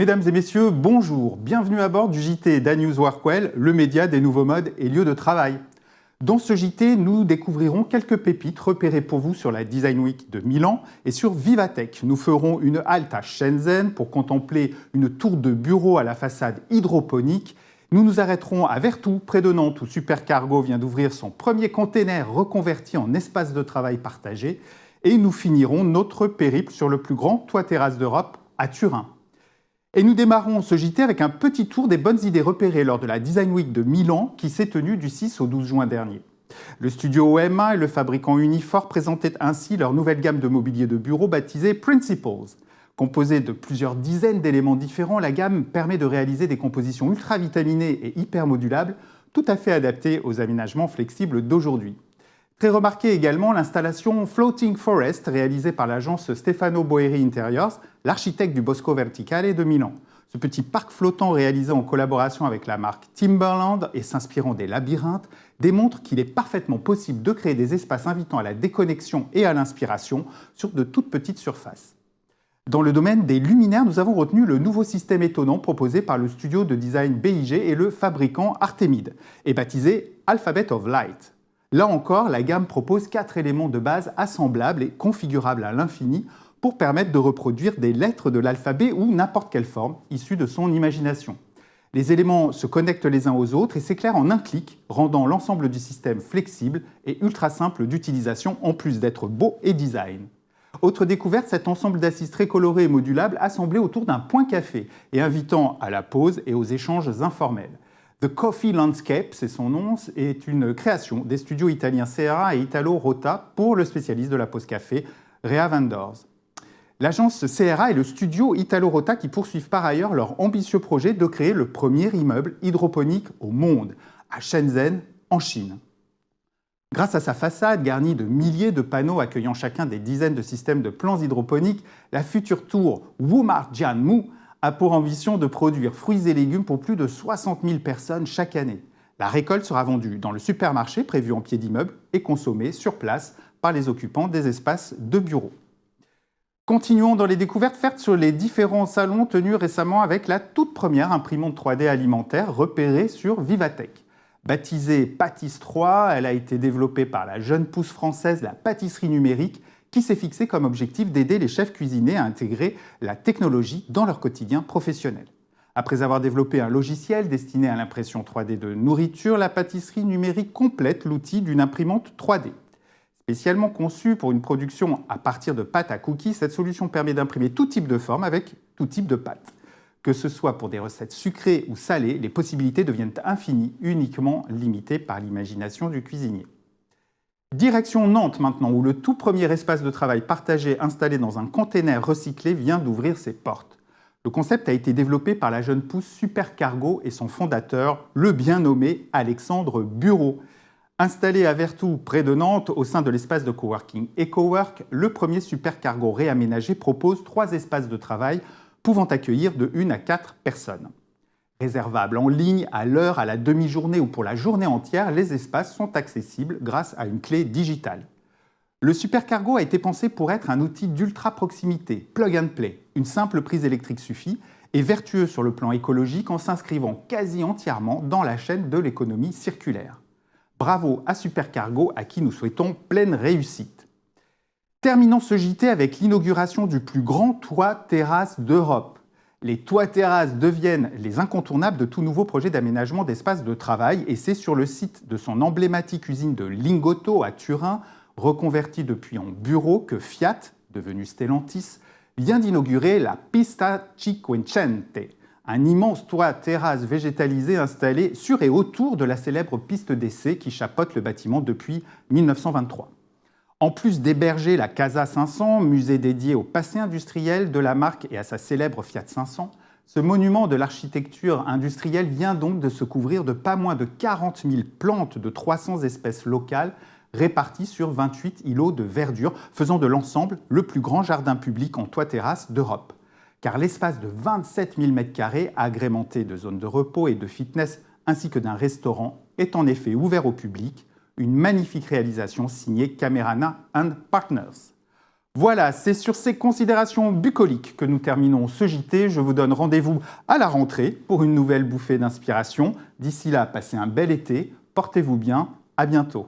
Mesdames et messieurs, bonjour, bienvenue à bord du JT d'A-News Workwell, le média des nouveaux modes et lieux de travail. Dans ce JT, nous découvrirons quelques pépites repérées pour vous sur la Design Week de Milan et sur Vivatech. Nous ferons une halte à Shenzhen pour contempler une tour de bureau à la façade hydroponique. Nous nous arrêterons à Vertou, près de Nantes, où Supercargo vient d'ouvrir son premier container reconverti en espace de travail partagé. Et nous finirons notre périple sur le plus grand toit-terrasse d'Europe, à Turin. Et nous démarrons ce JT avec un petit tour des bonnes idées repérées lors de la Design Week de Milan qui s'est tenue du 6 au 12 juin dernier. Le studio OMA et le fabricant Unifor présentaient ainsi leur nouvelle gamme de mobilier de bureau baptisée Principles. Composée de plusieurs dizaines d'éléments différents, la gamme permet de réaliser des compositions ultra vitaminées et hyper modulables, tout à fait adaptées aux aménagements flexibles d'aujourd'hui. Très remarquée également l'installation Floating Forest réalisée par l'agence Stefano Boeri Interiors, l'architecte du Bosco Verticale de Milan. Ce petit parc flottant réalisé en collaboration avec la marque Timberland et s'inspirant des labyrinthes démontre qu'il est parfaitement possible de créer des espaces invitant à la déconnexion et à l'inspiration sur de toutes petites surfaces. Dans le domaine des luminaires, nous avons retenu le nouveau système étonnant proposé par le studio de design BIG et le fabricant Artemide, et baptisé Alphabet of Light. Là encore, la gamme propose 4 éléments de base assemblables et configurables à l'infini pour permettre de reproduire des lettres de l'alphabet ou n'importe quelle forme issue de son imagination. Les éléments se connectent les uns aux autres et s'éclairent en un clic, rendant l'ensemble du système flexible et ultra simple d'utilisation en plus d'être beau et design. Autre découverte, cet ensemble d'assises très colorées et modulables assemblés autour d'un point café et invitant à la pause et aux échanges informels. The Coffee Landscape, c'est son nom, est une création des studios italiens Sera et Italo Rota pour le spécialiste de la pause café, Rea Vendors. L'agence Sera et le studio Italo Rota qui poursuivent par ailleurs leur ambitieux projet de créer le premier immeuble hydroponique au monde, à Shenzhen, en Chine. Grâce à sa façade garnie de milliers de panneaux accueillant chacun des dizaines de systèmes de plants hydroponiques, la future tour Wumar Jianmu a pour ambition de produire fruits et légumes pour plus de 60 000 personnes chaque année. La récolte sera vendue dans le supermarché prévu en pied d'immeuble et consommée sur place par les occupants des espaces de bureaux. Continuons dans les découvertes faites sur les différents salons tenus récemment avec la toute première imprimante 3D alimentaire repérée sur Vivatech. Baptisée Pâtisse 3, elle a été développée par la jeune pousse française La Pâtisserie Numérique qui s'est fixé comme objectif d'aider les chefs cuisiniers à intégrer la technologie dans leur quotidien professionnel. Après avoir développé un logiciel destiné à l'impression 3D de nourriture, la pâtisserie numérique complète l'outil d'une imprimante 3D. Spécialement conçue pour une production à partir de pâte à cookies, cette solution permet d'imprimer tout type de forme avec tout type de pâte. Que ce soit pour des recettes sucrées ou salées, les possibilités deviennent infinies, uniquement limitées par l'imagination du cuisinier. Direction Nantes maintenant, où le tout premier espace de travail partagé installé dans un container recyclé vient d'ouvrir ses portes. Le concept a été développé par la jeune pousse Supercargo et son fondateur, le bien nommé Alexandre Bureau. Installé à Vertou, près de Nantes, au sein de l'espace de coworking EcoWork, le premier Supercargo réaménagé propose 3 espaces de travail pouvant accueillir de 1 à 4 personnes. Réservables en ligne, à l'heure, à la demi-journée ou pour la journée entière, les espaces sont accessibles grâce à une clé digitale. Le Supercargo a été pensé pour être un outil d'ultra proximité, plug and play. Une simple prise électrique suffit et vertueux sur le plan écologique en s'inscrivant quasi entièrement dans la chaîne de l'économie circulaire. Bravo à Supercargo à qui nous souhaitons pleine réussite. Terminons ce JT avec l'inauguration du plus grand toit-terrasse d'Europe. Les toits-terrasses deviennent les incontournables de tout nouveau projet d'aménagement d'espace de travail et c'est sur le site de son emblématique usine de Lingotto à Turin, reconvertie depuis en bureau, que Fiat, devenu Stellantis, vient d'inaugurer la Pista Cinquecento, un immense toit-terrasse végétalisé installé sur et autour de la célèbre piste d'essai qui chapeaute le bâtiment depuis 1923. En plus d'héberger la Casa 500, musée dédié au passé industriel de la marque et à sa célèbre Fiat 500, ce monument de l'architecture industrielle vient donc de se couvrir de pas moins de 40 000 plantes de 300 espèces locales réparties sur 28 îlots de verdure, faisant de l'ensemble le plus grand jardin public en toit-terrasse d'Europe. Car l'espace de 27 000 m², agrémenté de zones de repos et de fitness ainsi que d'un restaurant, est en effet ouvert au public, une magnifique réalisation signée Camerana & Partners. Voilà, c'est sur ces considérations bucoliques que nous terminons ce JT. Je vous donne rendez-vous à la rentrée pour une nouvelle bouffée d'inspiration. D'ici là, passez un bel été, portez-vous bien, à bientôt.